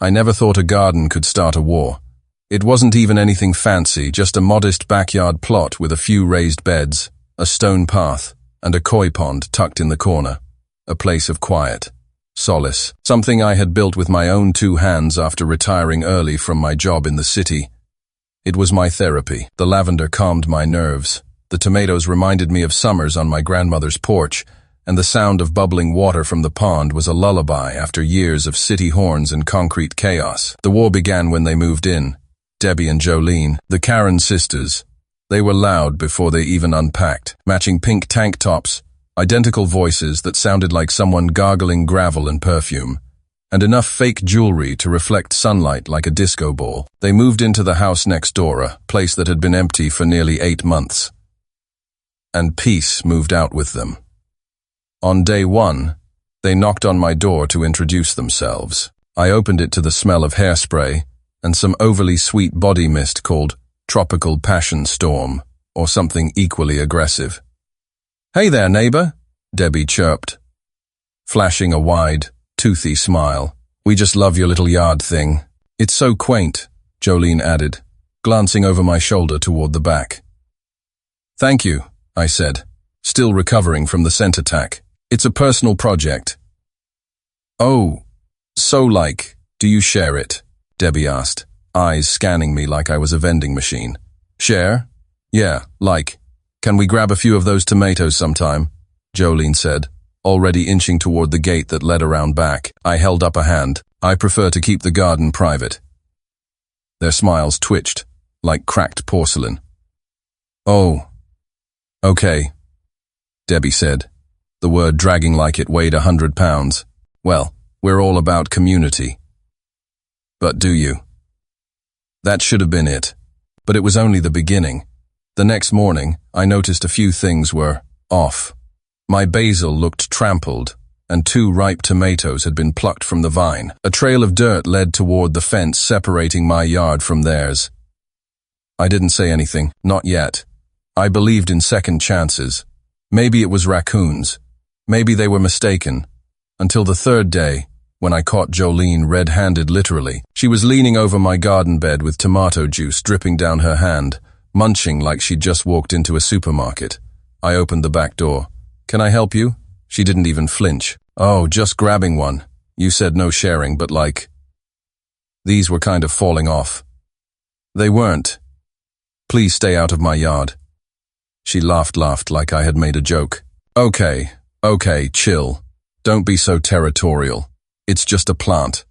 I never thought a garden could start a war. It wasn't even anything fancy, just a modest backyard plot with a few raised beds, a stone path, and a koi pond tucked in the corner. A place of quiet, solace, something I had built with my own 2 hands after retiring early from my job in the city. It was my therapy. The lavender calmed my nerves. The tomatoes reminded me of summers on my grandmother's porch, and the sound of bubbling water from the pond was a lullaby after years of city horns and concrete chaos. The war began when they moved in. Debbie and Jolene, the Karen sisters. They were loud before they even unpacked, matching pink tank tops, identical voices that sounded like someone gargling gravel and perfume, and enough fake jewelry to reflect sunlight like a disco ball. They moved into the house next door, a place that had been empty for nearly 8 months. And peace moved out with them. On day 1, they knocked on my door to introduce themselves. I opened it to the smell of hairspray and some overly sweet body mist called Tropical Passion Storm, or something equally aggressive. "Hey there, neighbor," Debbie chirped, flashing a wide, toothy smile. "We just love your little yard thing." "It's so quaint," Jolene added, glancing over my shoulder toward the back. "Thank you," I said, still recovering from the scent attack. "It's a personal project." "Oh, so do you share it?" Debbie asked, eyes scanning me like I was a vending machine. "Share? Yeah, Can we grab a few of those tomatoes sometime?" Jolene said, already inching toward the gate that led around back. I held up a hand. "I prefer to keep the garden private." Their smiles twitched, like cracked porcelain. "Oh, okay," Debbie said, the word dragging like it weighed 100 pounds. "Well, we're all about community." "But do you?" That should have been it. But it was only the beginning. The next morning, I noticed a few things were off. My basil looked trampled, and 2 ripe tomatoes had been plucked from the vine. A trail of dirt led toward the fence separating my yard from theirs. I didn't say anything, not yet. I believed in second chances. Maybe it was raccoons. Maybe they were mistaken. Until the 3rd day, when I caught Jolene red-handed literally. She was leaning over my garden bed with tomato juice dripping down her hand, munching like she'd just walked into a supermarket. I opened the back door. "Can I help you?" She didn't even flinch. "Oh, just grabbing one. You said no sharing, but These were kind of falling off." "They weren't. Please stay out of my yard." She laughed like I had made a joke. Okay, chill. Don't be so territorial. It's just a plant."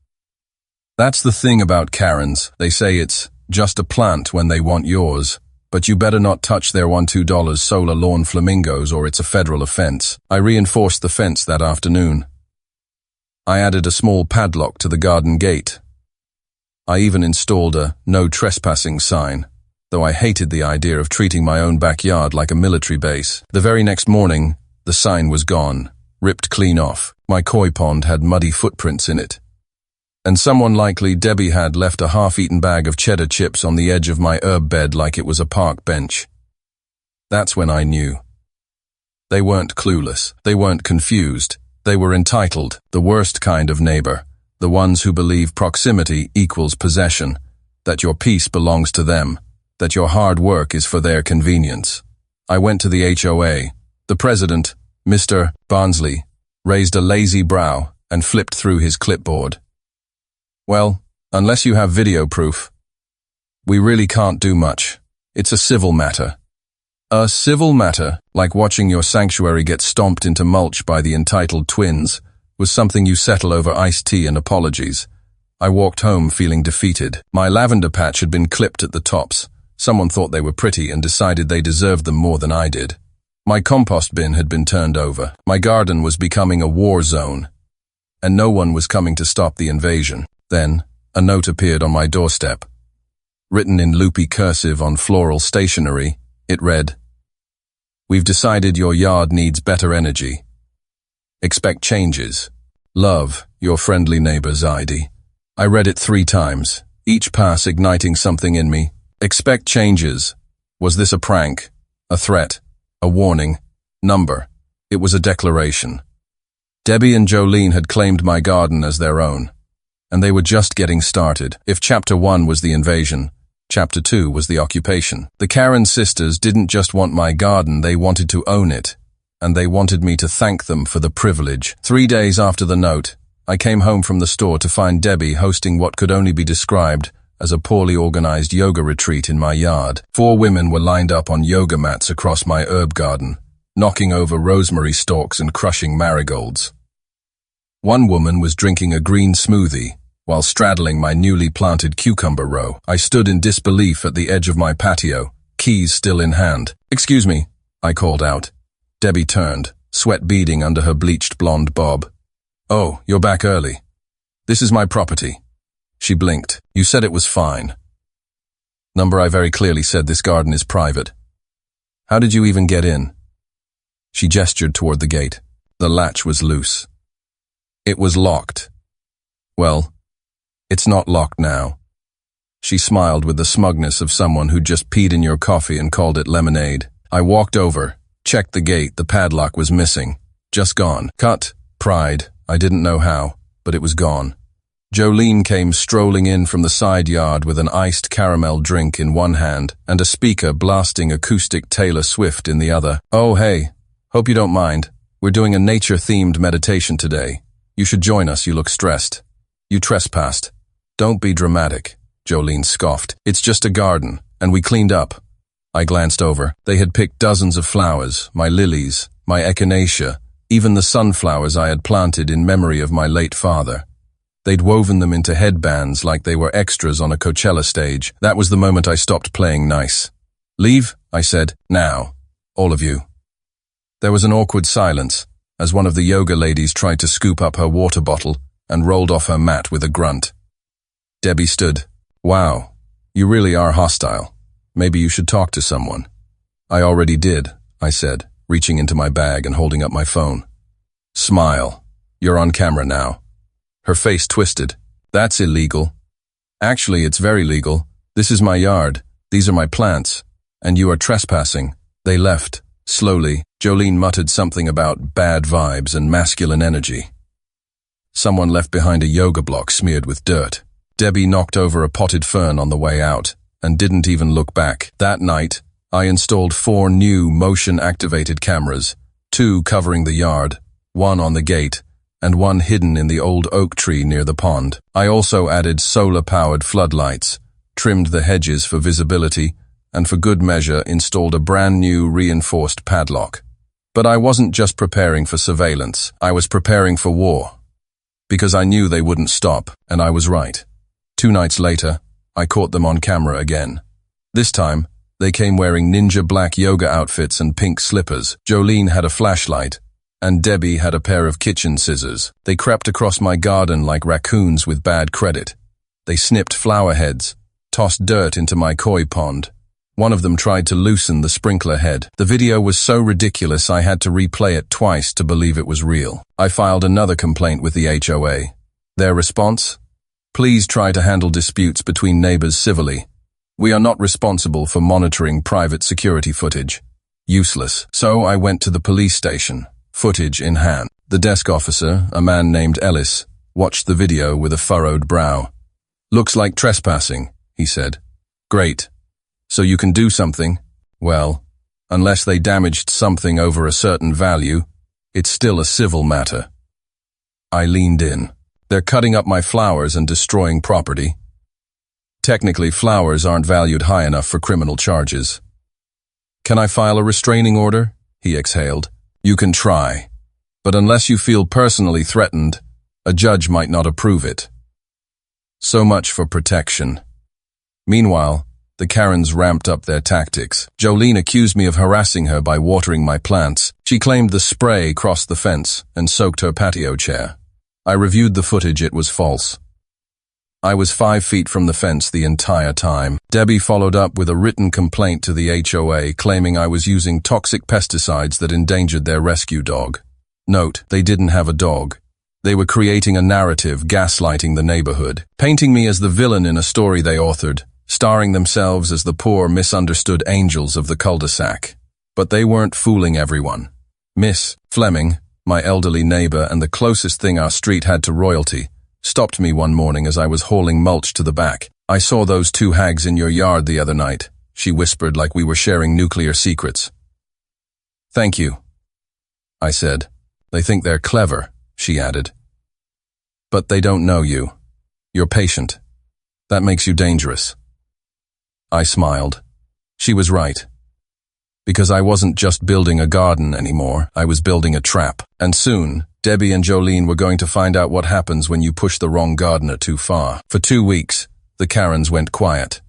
That's the thing about Karens. They say it's just a plant when they want yours. But you better not touch their $2 solar lawn flamingos or it's a federal offense. I reinforced the fence that afternoon. I added a small padlock to the garden gate. I even installed a no trespassing sign, though I hated the idea of treating my own backyard like a military base. The very next morning, the sign was gone, ripped clean off. My koi pond had muddy footprints in it. And someone likely Debbie had left a half-eaten bag of cheddar chips on the edge of my herb bed like it was a park bench. That's when I knew. They weren't clueless. They weren't confused. They were entitled, the worst kind of neighbor, the ones who believe proximity equals possession, that your peace belongs to them, that your hard work is for their convenience. I went to the HOA. The president, Mr. Barnsley, raised a lazy brow and flipped through his clipboard. "Well, unless you have video proof, we really can't do much. It's a civil matter." A civil matter, like watching your sanctuary get stomped into mulch by the entitled twins, was something you settle over iced tea and apologies. I walked home feeling defeated. My lavender patch had been clipped at the tops. Someone thought they were pretty and decided they deserved them more than I did. My compost bin had been turned over. My garden was becoming a war zone, and no one was coming to stop the invasion. Then, a note appeared on my doorstep. Written in loopy cursive on floral stationery, it read, "We've decided your yard needs better energy. Expect changes. Love, your friendly neighbor Zaidi." I read it 3 times, each pass igniting something in me. Expect changes. Was this a prank? A threat? A warning? Number? It was a declaration. Debbie and Jolene had claimed my garden as their own. and they were just getting started. If Chapter 1 was the invasion, Chapter 2 was the occupation. The Karen sisters didn't just want my garden, they wanted to own it, and they wanted me to thank them for the privilege. 3 days after the note, I came home from the store to find Debbie hosting what could only be described as a poorly organized yoga retreat in my yard. 4 women were lined up on yoga mats across my herb garden, knocking over rosemary stalks and crushing marigolds. One woman was drinking a green smoothie while straddling my newly planted cucumber row. I stood in disbelief at the edge of my patio, keys still in hand. "Excuse me," I called out. Debbie turned, sweat beading under her bleached blonde bob. "Oh, you're back early. This is my property." She blinked. "You said it was fine." "Number, I very clearly said this garden is private. How did you even get in?" She gestured toward the gate. The latch was loose. It was locked. "Well, it's not locked now." She smiled with the smugness of someone who just peed in your coffee and called it lemonade. I walked over, checked the gate. The padlock was missing. Just gone. Cut. Pride. I didn't know how, but it was gone. Jolene came strolling in from the side yard with an iced caramel drink in one hand and a speaker blasting acoustic Taylor Swift in the other. "Oh, hey. Hope you don't mind. We're doing a nature-themed meditation today. You should join us, you look stressed." "You trespassed." "Don't be dramatic," Jolene scoffed. "It's just a garden, and we cleaned up." I glanced over. They had picked dozens of flowers, my lilies, my echinacea, even the sunflowers I had planted in memory of my late father. They'd woven them into headbands like they were extras on a Coachella stage. That was the moment I stopped playing nice. "Leave," I said. "Now. All of you." There was an awkward silence as one of the yoga ladies tried to scoop up her water bottle and rolled off her mat with a grunt. Debbie stood. "Wow, you really are hostile. Maybe you should talk to someone." "I already did," I said, reaching into my bag and holding up my phone. "Smile. You're on camera now." Her face twisted. "That's illegal." "Actually, it's very legal. This is my yard. These are my plants. And you are trespassing." They left. Slowly, Jolene muttered something about bad vibes and masculine energy. Someone left behind a yoga block smeared with dirt. Debbie knocked over a potted fern on the way out and didn't even look back. That night, I installed 4 new motion-activated cameras, 2 covering the yard, 1 on the gate, and 1 hidden in the old oak tree near the pond. I also added solar-powered floodlights, trimmed the hedges for visibility, and for good measure installed a brand new reinforced padlock. But I wasn't just preparing for surveillance, I was preparing for war. Because I knew they wouldn't stop, and I was right. 2 nights later, I caught them on camera again. This time, they came wearing ninja black yoga outfits and pink slippers. Jolene had a flashlight, and Debbie had a pair of kitchen scissors. They crept across my garden like raccoons with bad credit. They snipped flower heads, tossed dirt into my koi pond. One of them tried to loosen the sprinkler head. The video was so ridiculous I had to replay it twice to believe it was real. I filed another complaint with the HOA. Their response? "Please try to handle disputes between neighbors civilly. We are not responsible for monitoring private security footage." Useless. So I went to the police station, footage in hand. The desk officer, a man named Ellis, watched the video with a furrowed brow. "Looks like trespassing," he said. "Great. So you can do something?" "Well, unless they damaged something over a certain value, it's still a civil matter." I leaned in. "They're cutting up my flowers and destroying property." "Technically, flowers aren't valued high enough for criminal charges." "Can I file a restraining order?" he exhaled. "You can try, but unless you feel personally threatened, a judge might not approve it." So much for protection. Meanwhile, the Karens ramped up their tactics. Jolene accused me of harassing her by watering my plants. She claimed the spray crossed the fence and soaked her patio chair. I reviewed the footage. It was false. I was 5 feet from the fence the entire time. Debbie followed up with a written complaint to the HOA claiming I was using toxic pesticides that endangered their rescue dog. Note, they didn't have a dog. They were creating a narrative, gaslighting the neighborhood, painting me as the villain in a story they authored, starring themselves as the poor, misunderstood angels of the cul-de-sac. But they weren't fooling everyone. Miss Fleming, my elderly neighbor and the closest thing our street had to royalty, stopped me one morning as I was hauling mulch to the back. "I saw those two hags in your yard the other night," she whispered like we were sharing nuclear secrets. "Thank you," I said. "They think they're clever," she added. "But they don't know you. You're patient. That makes you dangerous." I smiled. She was right. Because I wasn't just building a garden anymore, I was building a trap. And soon, Debbie and Jolene were going to find out what happens when you push the wrong gardener too far. For 2 weeks, the Karens went quiet.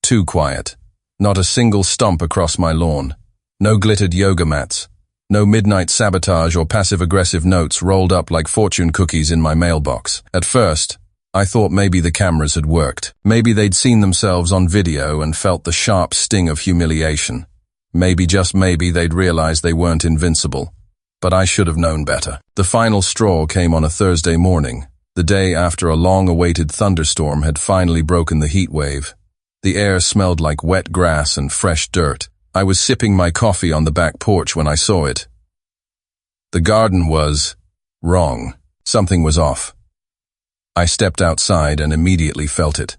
Too quiet. Not a single stump across my lawn. No glittered yoga mats. No midnight sabotage or passive-aggressive notes rolled up like fortune cookies in my mailbox. At first, I thought maybe the cameras had worked. Maybe they'd seen themselves on video and felt the sharp sting of humiliation. Maybe, just maybe, they'd realized they weren't invincible. But I should have known better. The final straw came on a Thursday morning, the day after a long-awaited thunderstorm had finally broken the heat wave. The air smelled like wet grass and fresh dirt. I was sipping my coffee on the back porch when I saw it. The garden was wrong. Something was off. I stepped outside and immediately felt it.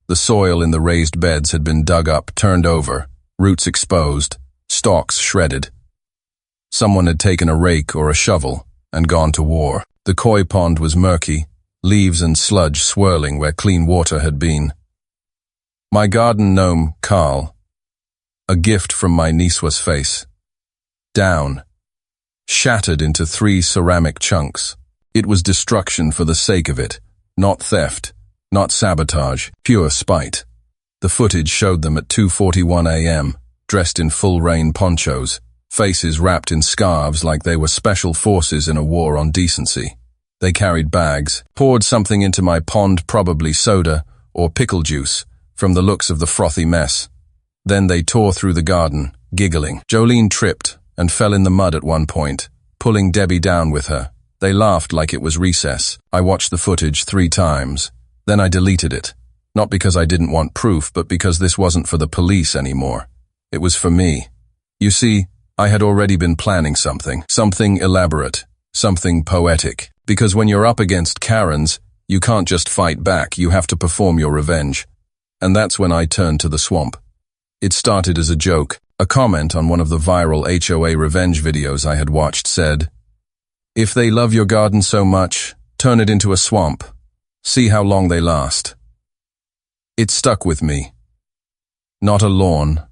The soil in the raised beds had been dug up, turned over, roots exposed, stalks shredded. Someone had taken a rake or a shovel and gone to war. The koi pond was murky, leaves and sludge swirling where clean water had been. My garden gnome, Carl, a gift from my Niswa's face, down, shattered into 3 ceramic chunks. It was destruction for the sake of it, not theft, not sabotage, pure spite. The footage showed them at 2:41 a.m., dressed in full rain ponchos, faces wrapped in scarves like they were special forces in a war on decency. They carried bags, poured something into my pond, probably soda or pickle juice, from the looks of the frothy mess. Then they tore through the garden, giggling. Jolene tripped and fell in the mud at one point, pulling Debbie down with her. They laughed like it was recess. I watched the footage 3 times. Then I deleted it. Not because I didn't want proof, but because this wasn't for the police anymore. It was for me. You see, I had already been planning something elaborate, something poetic. Because when you're up against Karens, you can't just fight back, you have to perform your revenge. And that's when I turned to the swamp. It started as a joke. A comment on one of the viral HOA revenge videos I had watched said, "If they love your garden so much, turn it into a swamp. See how long they last." It stuck with me. Not a lawn,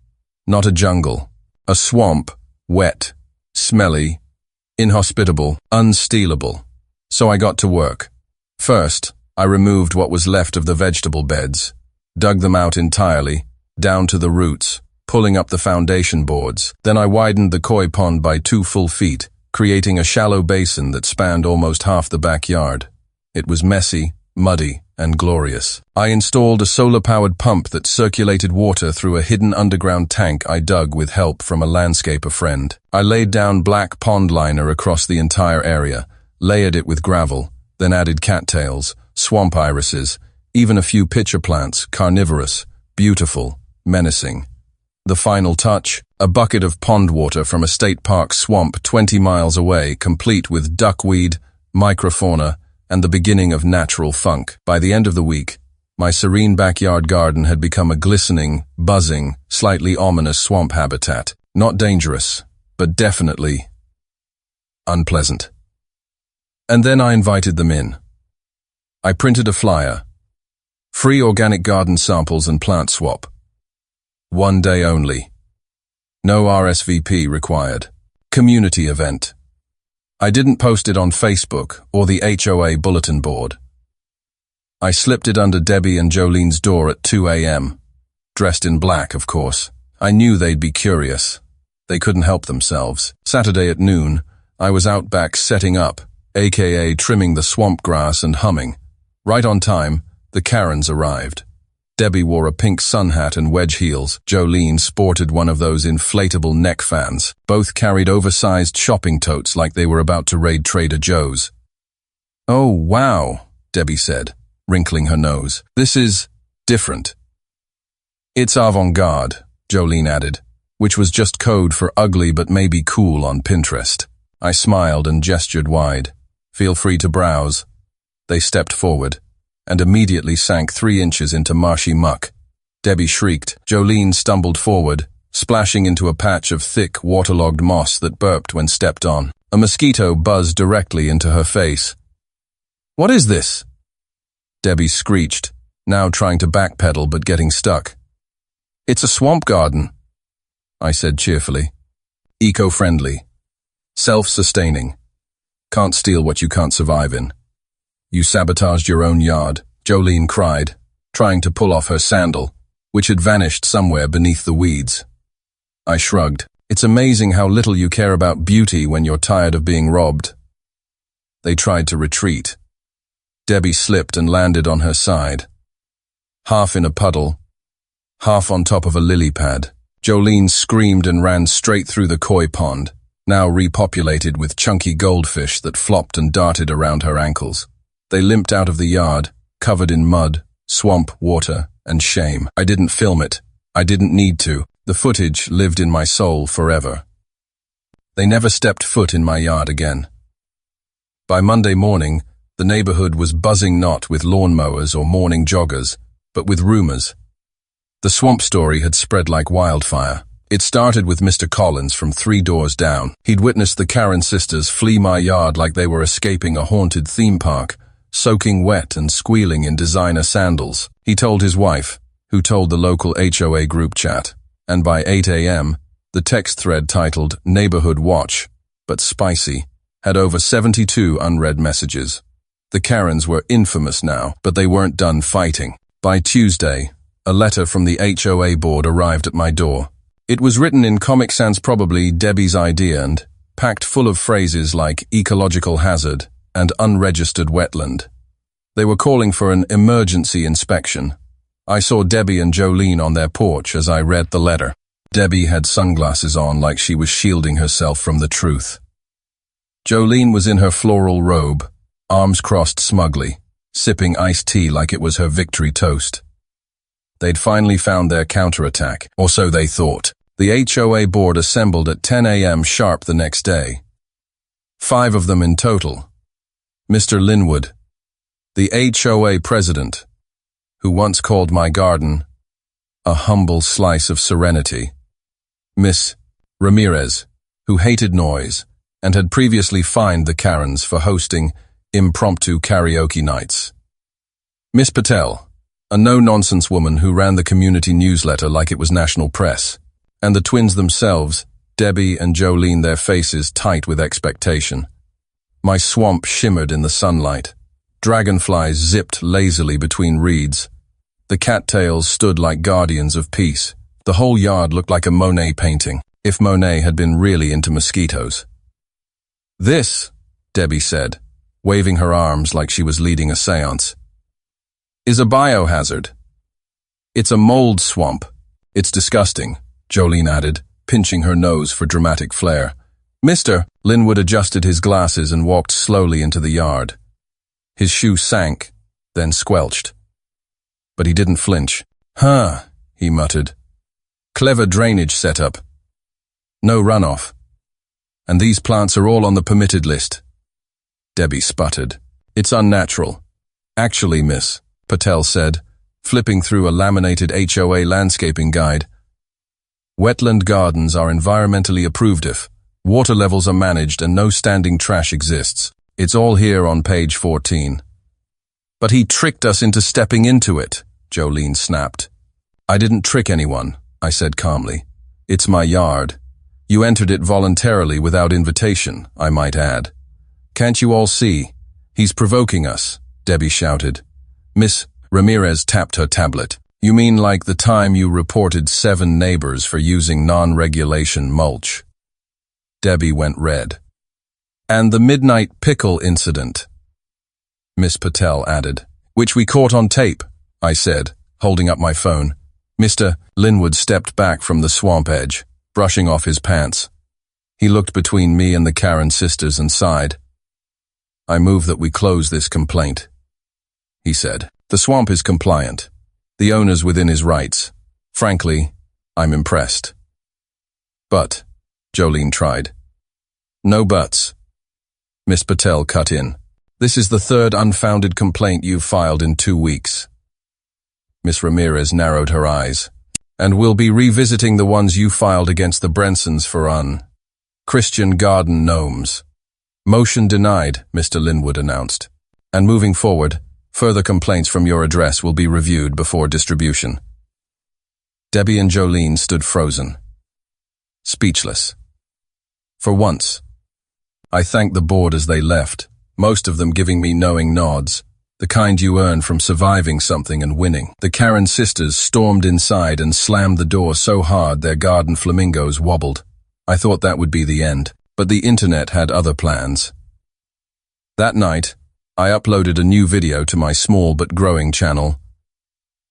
not a jungle, a swamp, wet, smelly, inhospitable, unstealable. So I got to work. First, I removed what was left of the vegetable beds, dug them out entirely, down to the roots, pulling up the foundation boards. Then I widened the koi pond by 2 full feet, creating a shallow basin that spanned almost half the backyard. It was messy, muddy, and glorious. I installed a solar-powered pump that circulated water through a hidden underground tank I dug with help from a landscaper friend. I laid down black pond liner across the entire area, layered it with gravel, then added cattails, swamp irises, even a few pitcher plants, carnivorous, beautiful, menacing. The final touch, a bucket of pond water from a state park swamp 20 miles away, complete with duckweed, microfauna, and the beginning of natural funk. By the end of the week, my serene backyard garden had become a glistening, buzzing, slightly ominous swamp habitat. Not dangerous, but definitely unpleasant. And then I invited them in. I printed a flyer. Free organic garden samples and plant swap. 1 day only. No RSVP required. Community event. I didn't post it on Facebook or the HOA bulletin board. I slipped it under Debbie and Jolene's door at 2 a.m. Dressed in black, of course. I knew they'd be curious. They couldn't help themselves. Saturday at noon, I was out back setting up, aka trimming the swamp grass and humming. Right on time, the Karens arrived. Debbie wore a pink sun hat and wedge heels. Jolene sported one of those inflatable neck fans. Both carried oversized shopping totes like they were about to raid Trader Joe's. "Oh, wow," Debbie said, wrinkling her nose. "This is different." "It's avant-garde," Jolene added, which was just code for ugly but maybe cool on Pinterest. I smiled and gestured wide. "Feel free to browse." They stepped forward, and immediately sank 3 inches into marshy muck. Debbie shrieked. Jolene stumbled forward, splashing into a patch of thick, waterlogged moss that burped when stepped on. A mosquito buzzed directly into her face. "What is this?" Debbie screeched, now trying to backpedal but getting stuck. "It's a swamp garden," I said cheerfully. "Eco-friendly. Self-sustaining. Can't steal what you can't survive in." "You sabotaged your own yard," Jolene cried, trying to pull off her sandal, which had vanished somewhere beneath the weeds. I shrugged. "It's amazing how little you care about beauty when you're tired of being robbed." They tried to retreat. Debbie slipped and landed on her side, half in a puddle, half on top of a lily pad. Jolene screamed and ran straight through the koi pond, now repopulated with chunky goldfish that flopped and darted around her ankles. They limped out of the yard, covered in mud, swamp water, and shame. I didn't film it. I didn't need to. The footage lived in my soul forever. They never stepped foot in my yard again. By Monday morning, the neighborhood was buzzing not with lawnmowers or morning joggers, but with rumors. The swamp story had spread like wildfire. It started with Mr. Collins from 3 doors down. He'd witnessed the Karen sisters flee my yard like they were escaping a haunted theme park, soaking wet and squealing in designer sandals. He told his wife, who told the local HOA group chat, and by 8 a.m., the text thread titled Neighborhood Watch, but spicy, had over 72 unread messages. The Karens were infamous now, but they weren't done fighting. By Tuesday, a letter from the HOA board arrived at my door. It was written in Comic Sans, probably Debbie's idea, and packed full of phrases like ecological hazard and unregistered wetland. They were calling for an emergency inspection. I saw Debbie and Jolene on their porch as I read the letter. Debbie had sunglasses on like she was shielding herself from the truth. Jolene was in her floral robe, arms crossed smugly, sipping iced tea like it was her victory toast. They'd finally found their counterattack, or so they thought. The HOA board assembled at 10 a.m. sharp the next day. 5 of them in total. Mr. Linwood, the HOA president, who once called my garden a humble slice of serenity. Miss Ramirez, who hated noise and had previously fined the Karens for hosting impromptu karaoke nights. Miss Patel, a no-nonsense woman who ran the community newsletter like it was national press, and the twins themselves, Debbie and Jolene, their faces tight with expectation. My swamp shimmered in the sunlight. Dragonflies zipped lazily between reeds. The cattails stood like guardians of peace. The whole yard looked like a Monet painting, if Monet had been really into mosquitoes. "This," Debbie said, waving her arms like she was leading a seance, "is a biohazard. It's a mold swamp. It's disgusting," Jolene added, pinching her nose for dramatic flair. "Mr. Linwood adjusted his glasses and walked slowly into the yard. His shoe sank, then squelched. But he didn't flinch. "Huh," he muttered. "Clever drainage setup. No runoff. And these plants are all on the permitted list." Debbie sputtered. "It's unnatural." "Actually, Miss," Patel said, flipping through a laminated HOA landscaping guide, "wetland gardens are environmentally approved if water levels are managed and no standing trash exists. It's all here on page 14. "But he tricked us into stepping into it," Jolene snapped. "I didn't trick anyone," I said calmly. "It's my yard. You entered it voluntarily without invitation, I might add. Can't you all see? He's provoking us," Debbie shouted. Miss Ramirez tapped her tablet. "You mean like the time you reported 7 neighbors for using non-regulation mulch?" Debbie went red. "And the midnight pickle incident," Miss Patel added. "Which we caught on tape," I said, holding up my phone. Mr. Linwood stepped back from the swamp edge, brushing off his pants. He looked between me and the Karen sisters and sighed. "I move that we close this complaint," he said. "The swamp is compliant. The owner's within his rights. Frankly, I'm impressed." "But," Jolene tried. "No buts," Miss Patel cut in. This is the third unfounded complaint you've filed in 2 weeks. Miss Ramirez narrowed her eyes. And we'll be revisiting the ones you filed against the Brensons for Christian garden gnomes. Motion denied, Mr. Linwood announced. And moving forward, further complaints from your address will be reviewed before distribution. Debbie and Jolene stood frozen, speechless. For once, I thanked the board as they left, most of them giving me knowing nods, the kind you earn from surviving something and winning. The Karen sisters stormed inside and slammed the door so hard their garden flamingos wobbled. I thought that would be the end, but the internet had other plans. That night, I uploaded a new video to my small but growing channel.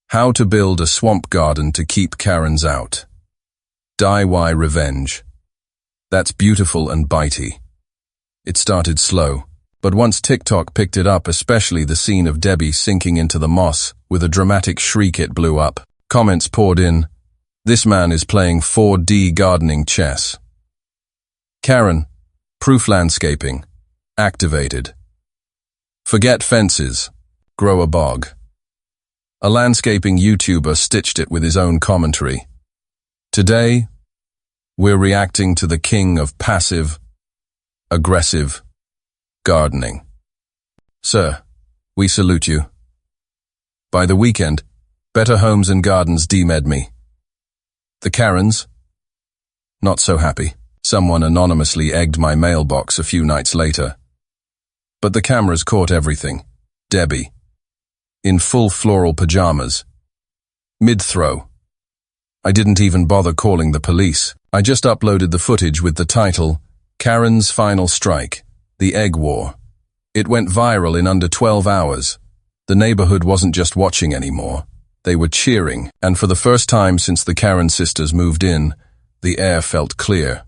How to build a swamp garden to keep Karens out. DIY revenge. That's beautiful and bitey. It started slow, but once TikTok picked it up, especially the scene of Debbie sinking into the moss, with a dramatic shriek it blew up. Comments poured in. This man is playing 4D gardening chess. Karen, proof landscaping, activated. Forget fences, grow a bog. A landscaping YouTuber stitched it with his own commentary. Today, we're reacting to the king of passive, aggressive gardening. Sir, we salute you. By the weekend, Better Homes and Gardens demed me. The Karens? Not so happy. Someone anonymously egged my mailbox a few nights later. But the cameras caught everything. Debbie, in full floral pajamas, mid-throw. I didn't even bother calling the police. I just uploaded the footage with the title, Karen's Final Strike, The Egg War. It went viral in under 12 hours. The neighborhood wasn't just watching anymore. They were cheering, and for the first time since the Karen sisters moved in, the air felt clear,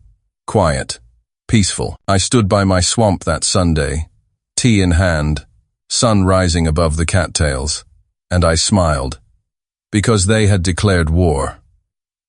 quiet, peaceful. I stood by my swamp that Sunday, tea in hand, sun rising above the cattails, and I smiled, because they had declared war.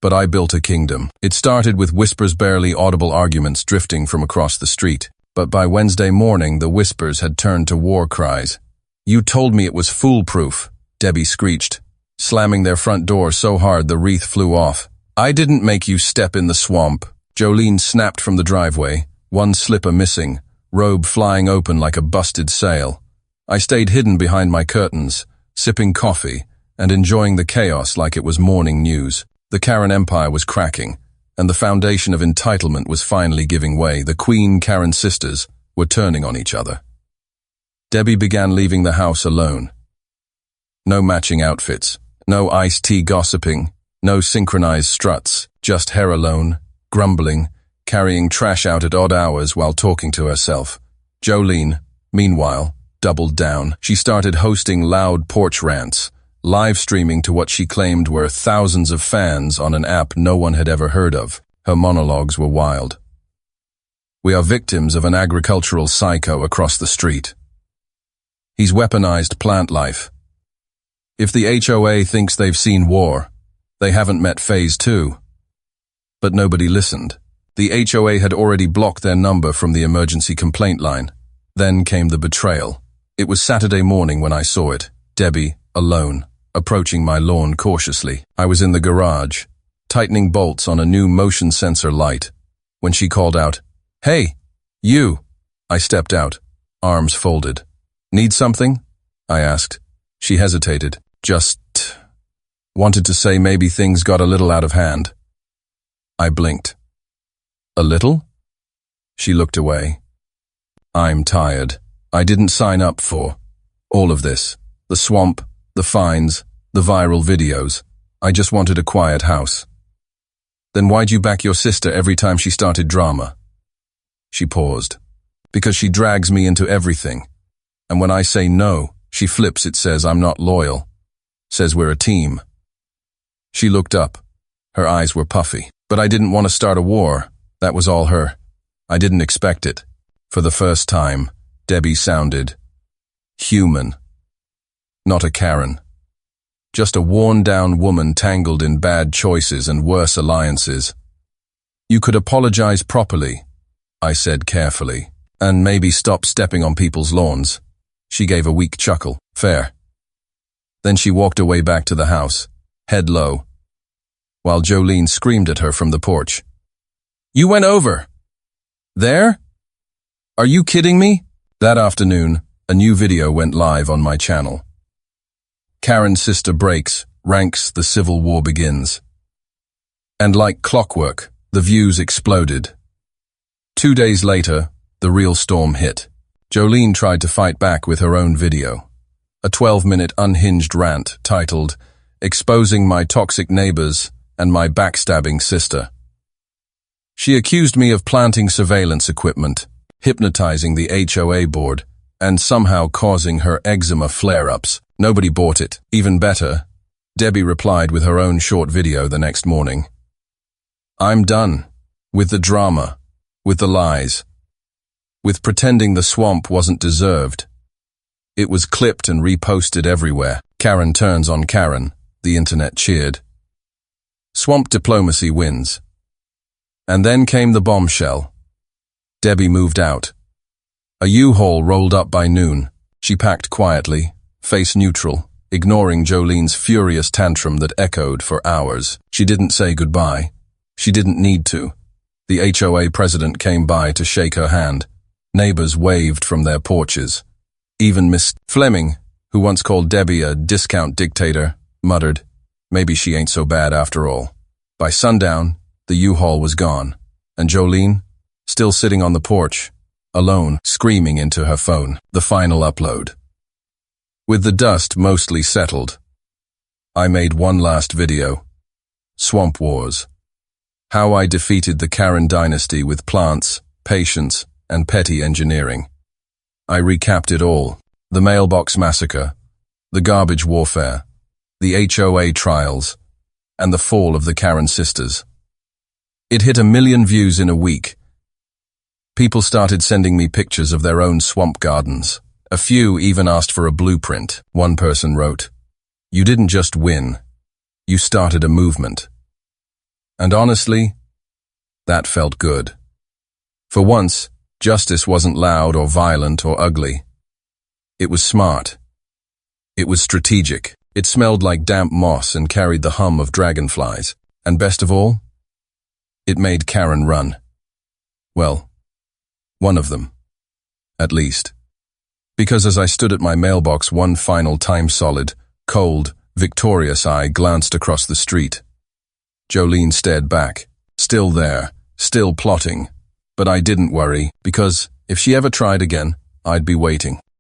But I built a kingdom. It started with whispers, barely audible arguments drifting from across the street. But by Wednesday morning, the whispers had turned to war cries. You told me it was foolproof, Debbie screeched, slamming their front door so hard the wreath flew off. I didn't make you step in the swamp. Jolene snapped from the driveway, one slipper missing, robe flying open like a busted sail. I stayed hidden behind my curtains, sipping coffee and enjoying the chaos like it was morning news. The Karen empire was cracking, and the foundation of entitlement was finally giving way. The Queen Karen sisters were turning on each other. Debbie began leaving the house alone. No matching outfits, no iced tea gossiping, no synchronized struts, just her alone, grumbling, carrying trash out at odd hours while talking to herself. Jolene, meanwhile, doubled down. She started hosting loud porch rants, live streaming to what she claimed were thousands of fans on an app no one had ever heard of. Her monologues were wild. We are victims of an agricultural psycho across the street. He's weaponized plant life. If the HOA thinks they've seen war, they haven't met phase 2. But nobody listened. The HOA had already blocked their number from the emergency complaint line. Then came the betrayal. It was Saturday morning when I saw it. Debbie, alone, approaching my lawn cautiously. I was in the garage, tightening bolts on a new motion sensor light, when she called out, "Hey, you!" I stepped out, arms folded. "Need something?" I asked. She hesitated. Just wanted to say maybe things got a little out of hand. I blinked. A little? She looked away. I'm tired. I didn't sign up for all of this. The swamp, the fines, the viral videos. I just wanted a quiet house. Then why'd you back your sister every time she started drama? She paused. Because she drags me into everything. And when I say no, she flips it, says I'm not loyal. Says we're a team. She looked up. Her eyes were puffy. But I didn't want to start a war. That was all her. I didn't expect it. For the first time, Debbie sounded human. Not a Karen. Just a worn-down woman tangled in bad choices and worse alliances. You could apologize properly, I said carefully, and maybe stop stepping on people's lawns. She gave a weak chuckle. Fair. Then she walked away back to the house, head low, while Jolene screamed at her from the porch. You went over. There? Are you kidding me? That afternoon, a new video went live on my channel. Karen's sister breaks, ranks, the civil war begins. And like clockwork, the views exploded. 2 days later, the real storm hit. Jolene tried to fight back with her own video. A 12-minute unhinged rant titled, Exposing My Toxic Neighbors and My Backstabbing Sister. She accused me of planting surveillance equipment, hypnotizing the HOA board, and somehow causing her eczema flare-ups. Nobody bought it. Even better, Debbie replied with her own short video the next morning. I'm done with the drama, with the lies, with pretending the swamp wasn't deserved. It was clipped and reposted everywhere. Karen turns on Karen. The internet cheered. Swamp diplomacy wins. And then came the bombshell. Debbie moved out. A U-Haul rolled up by noon. She packed quietly, face neutral, ignoring Jolene's furious tantrum that echoed for hours. She didn't say goodbye. She didn't need to. The HOA president came by to shake her hand. Neighbors waved from their porches. Even Miss Fleming, who once called Debbie a discount dictator, muttered, maybe she ain't so bad after all. By sundown, the U-Haul was gone, and Jolene, still sitting on the porch, alone, screaming into her phone. The final upload. With the dust mostly settled, I made one last video. Swamp Wars. How I defeated the Karen dynasty with plants, patience, and petty engineering. I recapped it all. The mailbox massacre, the garbage warfare, the HOA trials, and the fall of the Karen sisters. It hit 1 million views in a week. People started sending me pictures of their own swamp gardens. A few even asked for a blueprint. One person wrote, "You didn't just win, you started a movement." And honestly, that felt good. For once, justice wasn't loud or violent or ugly. It was smart. It was strategic. It smelled like damp moss and carried the hum of dragonflies. And best of all, it made Karen run. Well, one of them, at least. Because as I stood at my mailbox one final time, solid, cold, victorious eye glanced across the street. Jolene stared back, still there, still plotting. But I didn't worry, because if she ever tried again, I'd be waiting.